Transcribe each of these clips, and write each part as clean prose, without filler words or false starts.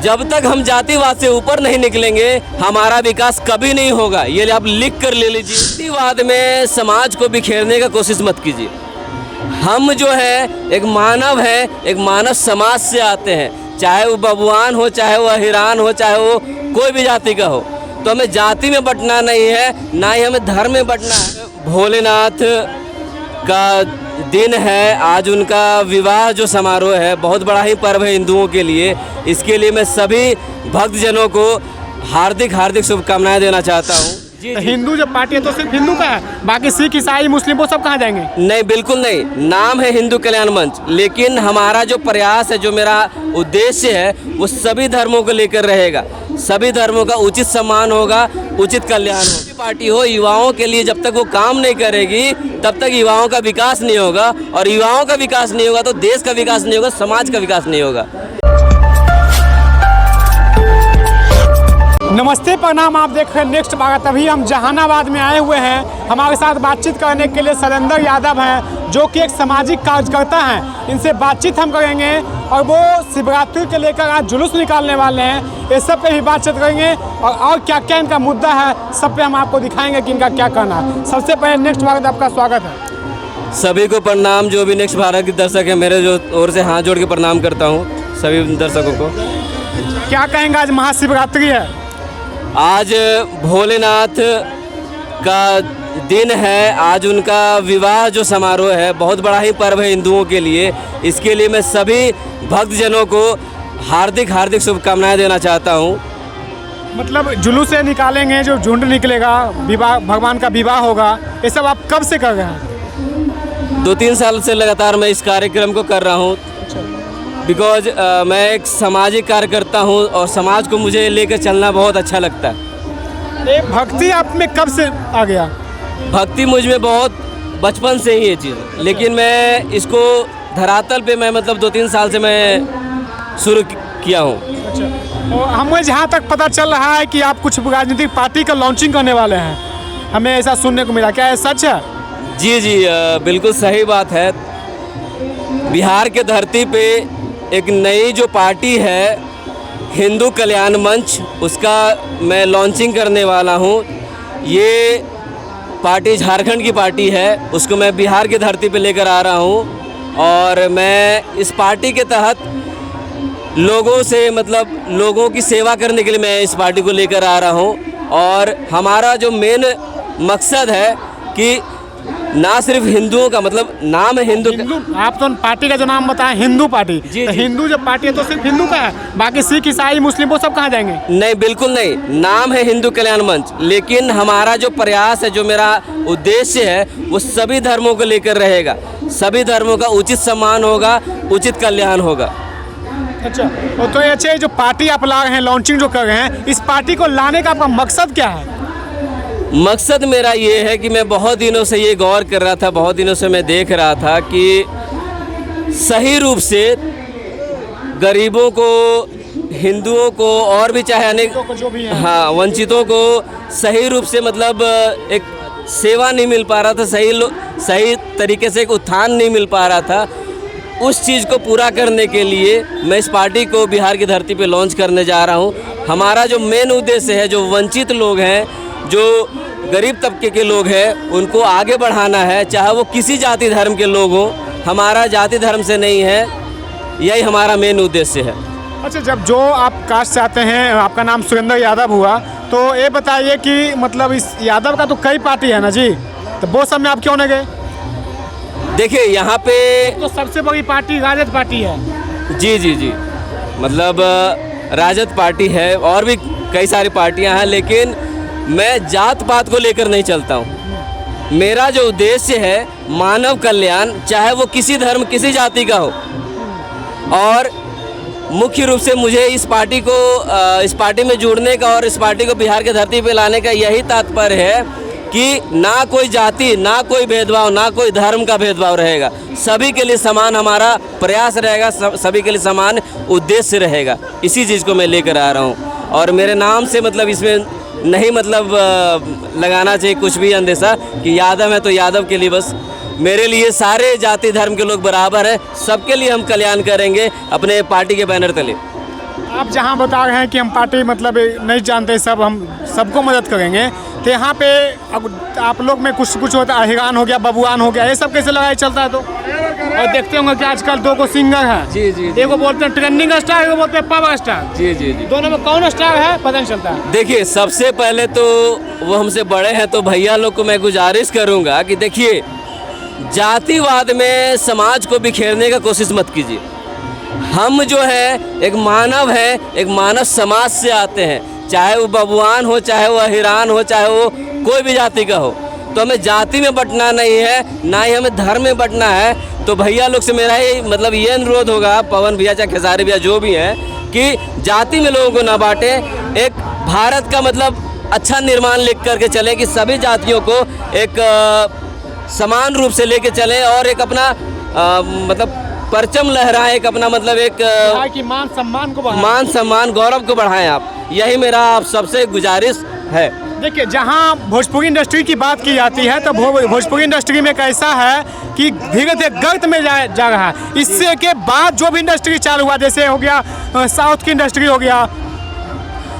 जब तक हम जातिवाद से ऊपर नहीं निकलेंगे हमारा विकास कभी नहीं होगा। ये आप लिख कर ले लीजिए। जातिवाद में समाज को बिखेरने का कोशिश मत कीजिए। हम जो है एक मानव है, एक मानव समाज से आते हैं, चाहे वो बबुआन हो, चाहे वो हिरान हो, चाहे वो कोई भी जाति का हो। तो हमें जाति में बंटना नहीं है, ना ही हमें धर्म में बंटना है। भोलेनाथ का दिन है आज, उनका विवाह जो समारोह है बहुत बड़ा ही पर्व है हिंदुओं के लिए। इसके लिए मैं सभी भक्तजनों को हार्दिक हार्दिक शुभकामनाएं देना चाहता हूँ। हिंदू जो पार्टी है तो सिर्फ हिंदू का है, बाकी सिख ईसाई मुस्लिम वो सब कहाँ जाएंगे? नहीं, बिल्कुल नहीं। नाम है हिंदू कल्याण मंच, लेकिन हमारा जो प्रयास है, जो मेरा उद्देश्य है, वो सभी धर्मों को लेकर रहेगा। सभी धर्मों का उचित सम्मान होगा, उचित कल्याण होगा। पार्टी हो युवाओं के लिए, जब तक वो काम नहीं करेगी तब तक युवाओं का विकास नहीं होगा, और युवाओं का विकास नहीं होगा तो देश का विकास नहीं होगा, समाज का विकास नहीं होगा। नमस्ते, प्रणाम। आप देख रहे हैं नेक्स्ट भारत। अभी हम जहानाबाद में आए हुए हैं। हमारे साथ बातचीत करने के लिए शैलेंद्र यादव हैं, जो कि एक सामाजिक कार्यकर्ता हैं। इनसे बातचीत हम करेंगे और वो शिवरात्रि के लेकर आज जुलूस निकालने वाले हैं। ये सब पे भी बातचीत करेंगे और क्या क्या इनका मुद्दा है, सब पे हम आपको दिखाएंगे कि इनका क्या कहना है। सबसे पहले नेक्स्ट भारत आपका स्वागत है। सभी को प्रणाम। जो भी नेक्स्ट भारत के दर्शक हैं, मेरे जो ओर से हाथ जोड़ के प्रणाम करता हूँ सभी दर्शकों को। क्या कहेंगे, आज महाशिवरात्रि है, आज भोलेनाथ का दिन है, आज उनका विवाह जो समारोह है बहुत बड़ा ही पर्व है हिंदुओं के लिए। इसके लिए मैं सभी भक्तजनों को हार्दिक हार्दिक शुभकामनाएं देना चाहता हूं। मतलब जुलूस से निकालेंगे, जो झुंड निकलेगा, विवाह, भगवान का विवाह होगा, ये सब आप कब से कर रहे हैं? 2-3 साल से लगातार मैं इस कार्यक्रम को कर रहा हूँ। बिकॉज मैं एक सामाजिक कार्यकर्ता हूँ और समाज को मुझे लेकर चलना बहुत अच्छा लगता है। ये भक्ति आप में कब से आ गया? भक्ति मुझ में बहुत बचपन से ही ये चीज़, लेकिन मैं इसको धरातल पे मैं मतलब 2-3 साल से मैं शुरू किया हूँ। अच्छा, और हमें जहाँ तक पता चल रहा है कि आप कुछ राजनीतिक पार्टी का लॉन्चिंग करने वाले हैं, हमें ऐसा सुनने को मिला, क्या ये सच है? जी जी, बिल्कुल सही बात है। बिहार के धरती पे एक नई जो पार्टी है हिंदू कल्याण मंच, उसका मैं लॉन्चिंग करने वाला हूँ। ये पार्टी झारखंड की पार्टी है, उसको मैं बिहार की धरती पे लेकर आ रहा हूँ। और मैं इस पार्टी के तहत लोगों से मतलब लोगों की सेवा करने के लिए मैं इस पार्टी को लेकर आ रहा हूँ। और हमारा जो मेन मकसद है कि ना सिर्फ हिंदुओं का, मतलब नाम है हिंदू। आप तो पार्टी का जो नाम बताएं, हिंदू पार्टी। तो हिंदू जो पार्टी है तो सिर्फ हिंदू का है, बाकी सिख ईसाई मुस्लिम वो सब कहाँ जाएंगे? नहीं, बिल्कुल नहीं। नाम है हिंदू कल्याण मंच, लेकिन हमारा जो प्रयास है, जो मेरा उद्देश्य है, वो सभी धर्मों को लेकर रहेगा। सभी धर्मों का उचित सम्मान होगा, उचित कल्याण होगा। अच्छा, तो ये जो पार्टी आप ला रहे हैं, लॉन्चिंग जो कर रहे हैं, इस पार्टी को लाने का आपका मकसद क्या है? मकसद मेरा ये है कि मैं बहुत दिनों से ये गौर कर रहा था, बहुत दिनों से मैं देख रहा था कि सही रूप से गरीबों को, हिंदुओं को और भी चाहे अनेक जो भी हैं, हाँ, वंचितों को सही रूप से मतलब एक सेवा नहीं मिल पा रहा था, सही तरीके से एक उत्थान नहीं मिल पा रहा था। उस चीज़ को पूरा करने के लिए मैं इस पार्टी को बिहार की धरती पे लॉन्च करने जा रहा हूँ। हमारा जो मेन उद्देश्य है, जो वंचित लोग हैं, जो गरीब तबके के लोग हैं, उनको आगे बढ़ाना है, चाहे वो किसी जाति धर्म के लोग हों। हमारा जाति धर्म से नहीं है, यही हमारा मेन उद्देश्य है। अच्छा, जब जो आप कास्ट चाहते हैं, आपका नाम सुरेंद्र यादव हुआ, तो ये बताइए कि मतलब इस यादव का तो कई पार्टी है ना जी, तो वो सब में आप क्यों नहीं गए? देखिए यहाँ पे तो सबसे बड़ी पार्टी राजद पार्टी है। जी जी जी, मतलब राजद पार्टी है और भी कई सारी पार्टियां हैं, लेकिन मैं जात पात को लेकर नहीं चलता हूँ। मेरा जो उद्देश्य है मानव कल्याण, चाहे वो किसी धर्म किसी जाति का हो। और मुख्य रूप से मुझे इस पार्टी में जुड़ने का और इस पार्टी को बिहार की धरती पे लाने का यही तात्पर्य है कि ना कोई जाति, ना कोई भेदभाव, ना कोई धर्म का भेदभाव रहेगा। सभी के लिए समान हमारा प्रयास रहेगा, सभी के लिए समान उद्देश्य रहेगा। इसी चीज़ को मैं लेकर आ रहा हूँ। और मेरे नाम से मतलब इसमें नहीं मतलब लगाना चाहिए कुछ भी अंदेशा कि यादव है तो यादव के लिए बस। मेरे लिए सारे जाति धर्म के लोग बराबर हैं, सबके लिए हम कल्याण करेंगे अपने पार्टी के बैनर तले। आप जहाँ बता रहे हैं कि हम पार्टी मतलब नहीं जानते, सब हम सबको मदद करेंगे, तो यहाँ पे अब आप लोग में कुछ होता है, अहिरान हो गया, बबुआन हो गया, ये सब कैसे लड़ाई चलता है? तो और देखते होंगे कि आजकल 2 को सिंगर है, जी जी, एक को बोलते हैं ट्रेंडिंग स्टार, एक को बोलते हैं पावर स्टार। जी जी जी। दोनों में कौन स्टार है पता नहीं चलता है। देखिए, सबसे पहले तो वो हमसे बड़े हैं, तो भैया लोग को मैं गुजारिश करूँगा कि देखिए, जातिवाद में समाज को बिखेरने का कोशिश मत कीजिए। हम जो है एक मानव है, एक मानव समाज से आते हैं, चाहे वो बबुआन हो, चाहे वो अहिरान हो, चाहे वो कोई भी जाति का हो। तो हमें जाति में बंटना नहीं है, ना ही हमें धर्म में बंटना है। तो भैया लोग से मेरा ही मतलब ये अनुरोध होगा, पवन भैया चाहे खेसारी भैया जो भी हैं, कि जाति में लोगों को ना बांटे, एक भारत का मतलब अच्छा निर्माण लिख करके चले कि सभी जातियों को एक समान रूप से लेके चलें और एक अपना मतलब परचम लहराएं, एक अपना मतलब एक कि मान सम्मान को बढ़ाएं। मान सम्मान गौरव को बढ़ाएं। आप यही मेरा आप सबसे गुजारिश है। देखिए, जहाँ भोजपुरी इंडस्ट्री की बात की जाती है तो भोजपुरी इंडस्ट्री में कैसा है कि धीरे धीरे गर्त में जा रहा है। इससे के बाद जो भी इंडस्ट्री चालू हुआ, जैसे हो गया साउथ की इंडस्ट्री, हो गया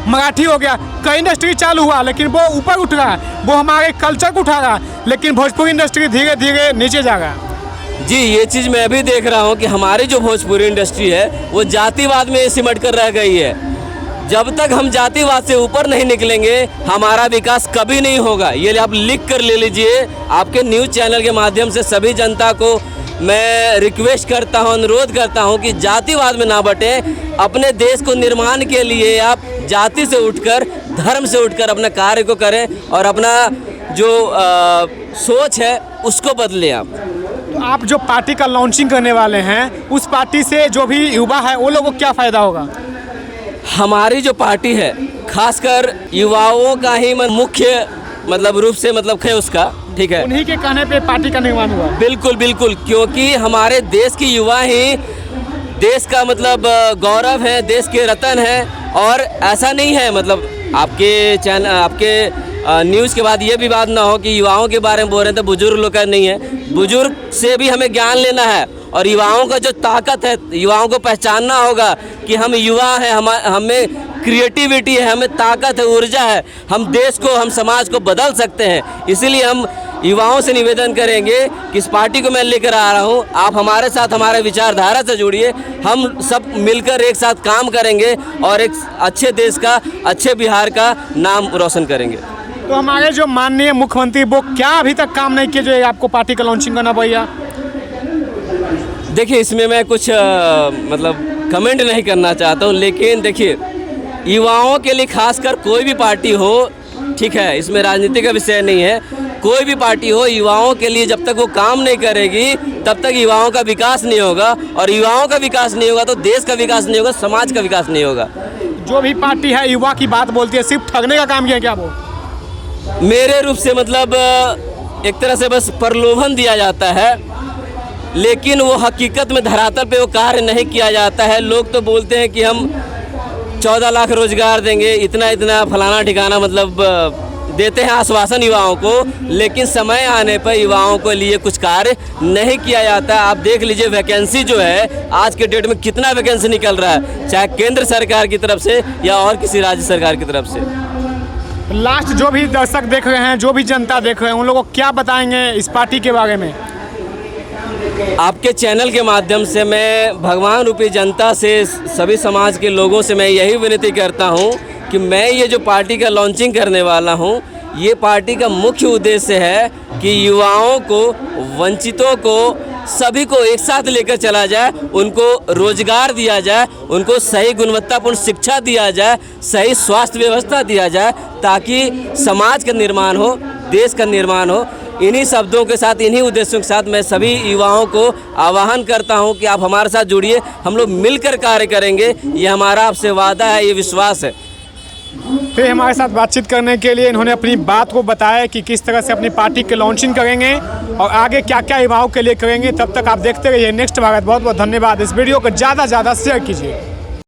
मराठी, हो गया, कई इंडस्ट्री चालू हुआ, लेकिन वो ऊपर उठ रहा है, वो हमारे कल्चर को उठा रहा है, लेकिन भोजपुरी इंडस्ट्री धीरे धीरे नीचे जा रहा है। जी, ये चीज़ मैं भी देख रहा हूँ कि हमारी जो भोजपुरी इंडस्ट्री है वो जातिवाद में सिमट कर रह गई है। जब तक हम जातिवाद से ऊपर नहीं निकलेंगे, हमारा विकास कभी नहीं होगा। ये आप लिख कर ले लीजिए। आपके न्यूज़ चैनल के माध्यम से सभी जनता को मैं रिक्वेस्ट करता हूँ, अनुरोध करता हूँ कि जातिवाद में ना बटें। अपने देश को निर्माण के लिए आप जाति से उठकर, धर्म से उठकर अपना कार्य को करें और अपना जो सोच है उसको बदलें आप। तो आप जो पार्टी का लॉन्चिंग करने वाले हैं, उस पार्टी से जो भी युवा है वो लोगों को क्या फ़ायदा होगा? हमारी जो पार्टी है खासकर युवाओं का ही मुख्य मतलब रूप से मतलब है उसका, ठीक है, उन्हीं के कहने पे पार्टी का निर्माण हुआ। बिल्कुल बिल्कुल, क्योंकि हमारे देश की युवा ही देश का मतलब गौरव है, देश के रतन है। और ऐसा नहीं है मतलब आपके चैनल, आपके न्यूज़ के बाद ये भी बात ना हो कि युवाओं के बारे में बोल रहे हैं तो बुजुर्ग लोग का नहीं है। बुजुर्ग से भी हमें ज्ञान लेना है और युवाओं का जो ताकत है, युवाओं को पहचानना होगा कि हम युवा हैं, हमें क्रिएटिविटी है, हमें ताकत है, ऊर्जा है, हम देश को, हम समाज को बदल सकते हैं। इसीलिए हम युवाओं से निवेदन करेंगे कि इस पार्टी को मैं लेकर आ रहा हूँ, आप हमारे साथ हमारे विचारधारा से जुड़िए, हम सब मिलकर एक साथ काम करेंगे और एक अच्छे देश का, अच्छे बिहार का नाम रोशन करेंगे। तो हमारे जो माननीय मुख्यमंत्री वो क्या अभी तक काम नहीं किए जो आपको पार्टी का लॉन्चिंग करना भैया? देखिए, इसमें मैं कुछ मतलब कमेंट नहीं करना चाहता हूँ, लेकिन देखिए, युवाओं के लिए खासकर कोई भी पार्टी हो, ठीक है, इसमें राजनीति का विषय नहीं है, कोई भी पार्टी हो, युवाओं के लिए जब तक वो काम नहीं करेगी तब तक युवाओं का विकास नहीं होगा, और युवाओं का विकास नहीं होगा तो देश का विकास नहीं होगा, समाज का विकास नहीं होगा। जो भी पार्टी है युवा की बात बोलती है, सिर्फ ठगने का काम किया क्या वो? मेरे रूप से मतलब एक तरह से बस प्रलोभन दिया जाता है, लेकिन वो हकीकत में धरातल पे वो कार्य नहीं किया जाता है। लोग तो बोलते हैं कि हम 14 लाख रोजगार देंगे, इतना इतना फलाना ठिकाना मतलब देते हैं आश्वासन युवाओं को, लेकिन समय आने पर युवाओं के लिए कुछ कार्य नहीं किया जाता। आप देख लीजिए वैकेंसी जो है आज के डेट में कितना वैकेंसी निकल रहा है, चाहे केंद्र सरकार की तरफ से या और किसी राज्य सरकार की तरफ से। लास्ट जो भी दर्शक देख रहे हैं, जो भी जनता देख रहे हैं, उन लोगों को क्या बताएंगे इस पार्टी के बारे में? आपके चैनल के माध्यम से मैं भगवान रूपी जनता से, सभी समाज के लोगों से मैं यही विनती करता हूं कि मैं ये जो पार्टी का लॉन्चिंग करने वाला हूं, ये पार्टी का मुख्य उद्देश्य है कि युवाओं को, वंचितों को, सभी को एक साथ लेकर चला जाए, उनको रोजगार दिया जाए, उनको सही गुणवत्तापूर्ण शिक्षा दिया जाए, सही स्वास्थ्य व्यवस्था दिया जाए, ताकि समाज का निर्माण हो, देश का निर्माण हो। इन्हीं शब्दों के साथ, इन्हीं उद्देश्यों के साथ मैं सभी युवाओं को आह्वान करता हूं कि आप हमारे साथ जुड़िए, हम लोग मिलकर कार्य करेंगे। ये हमारा आपसे वादा है, ये विश्वास है। तो हमारे साथ बातचीत करने के लिए इन्होंने अपनी बात को बताया कि किस तरह से अपनी पार्टी के लॉन्चिंग करेंगे और आगे क्या क्या युवाओं के लिए करेंगे। तब तक आप देखते रहिए नेक्स्ट भारत। बहुत बहुत धन्यवाद। इस वीडियो को ज़्यादा से ज़्यादा शेयर कीजिए।